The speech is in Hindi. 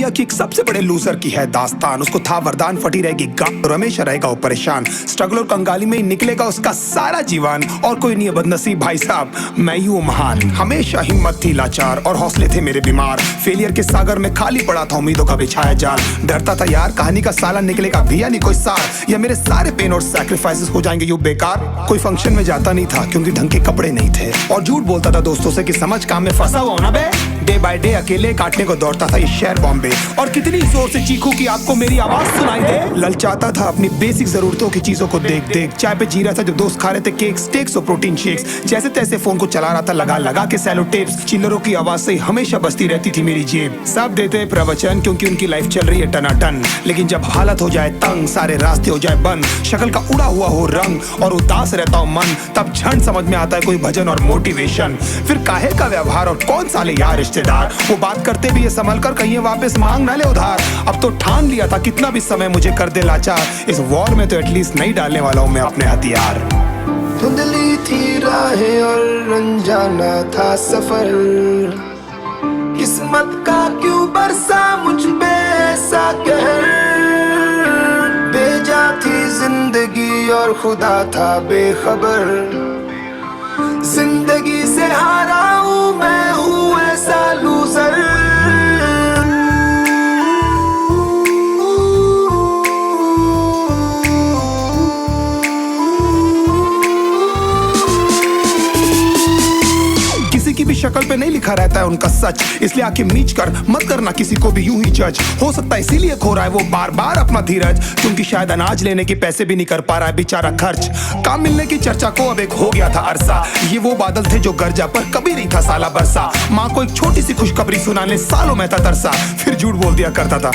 यह कि एक सबसे बड़े लूजर की है दास्तान। उसको था वरदान, फटी रहेगी गांड और हमेशा रहेगा वो परेशान। स्ट्रगल और कंगाली में ही निकलेगा उसका सारा जीवन। और कोई नहीं है बदनसीब भाई साहब, मैं ही हूँ महान। हमेशा हिम्मत थी लाचार और हौसले थे मेरे बीमार। फेलियर के सागर में खाली पड़ा था उम्मीदों का बिछाया जाल। डरता था यार कहानी का साला निकलेगा भी या नहीं कोई सार, या मेरे सारे पेन और सैक्रिफाइसेस हो जाएंगे यूं बेकार। कोई फंक्शन में जाता नहीं था क्योंकि ढंग के कपड़े नहीं थे, और झूठ बोलता था दोस्तों से कि समझ काम में फंसा हुआ ना बे। डे बाय डे अकेले काटने को दौड़ता था ये शहर बॉम्बे। और कितनी जोर से चीखूं कि आपको मेरी आवाज सुनाई दे। ललचाता था अपनी बेसिक जरूरतों की चीजों को देख देख। चाय पे जी रहा था जब दोस्त खा रहे थे केक, स्टेक्स और प्रोटीन शेक्स। जैसे तैसे फोन को चला रहा था लगा लगा के सैलो टेप्स। चिल्लरों की आवाज से हमेशा बजती रहती थी मेरी जेब। सब देते प्रवचन क्योंकि उनकी लाइफ चल रही है टनाटन, लेकिन जब हालत हो जाए तंग, सारे रास्ते हो जाए बंद, शक्ल का उड़ा हुआ हो रंग और उदास रहता हो मन, तब झंड समझ में आता है कोई भजन और मोटिवेशन। फिर काहे का व्यवहार और कौन साले यार रिश्तेदार, वो बात करते भी ये संभल कर कहीं वापस मांग ना ले उधार। अब तो ठान लिया था कितना भी समय मुझे कर दे लाचार, इस वॉर में तो एटलीस्ट नहीं डालने वाला हूं मैं अपने हथियार। धुंधली थी राहें और अनजाना था सफर, किस्मत का क्यों बरसा मुझ पे ऐसा कहर। बेजा थी जिंदगी और खुदा था बेखबर, जिंदगी से हारा हूँ मैं, हूँ ऐसा लूजर। किसी की भी शक्ल पे नहीं लिखा रहता है उनका सच, इसलिए आंखें मीच कर मत करना किसी को भी यूं ही जज। हो सकता है इसीलिए खो रहा है वो बार बार अपना धीरज, क्योंकि शायद अनाज लेने के पैसे भी नहीं कर पा रहा है बेचारा खर्च। काम मिलने की चर्चा को अब एक हो गया था अरसा, ये वो बादल थे जो गरजा पर कभी नहीं था साला बरसा। माँ को एक छोटी सी खुशखबरी सुनाने सालों में था तरसा, फिर झूठ बोल दिया करता था।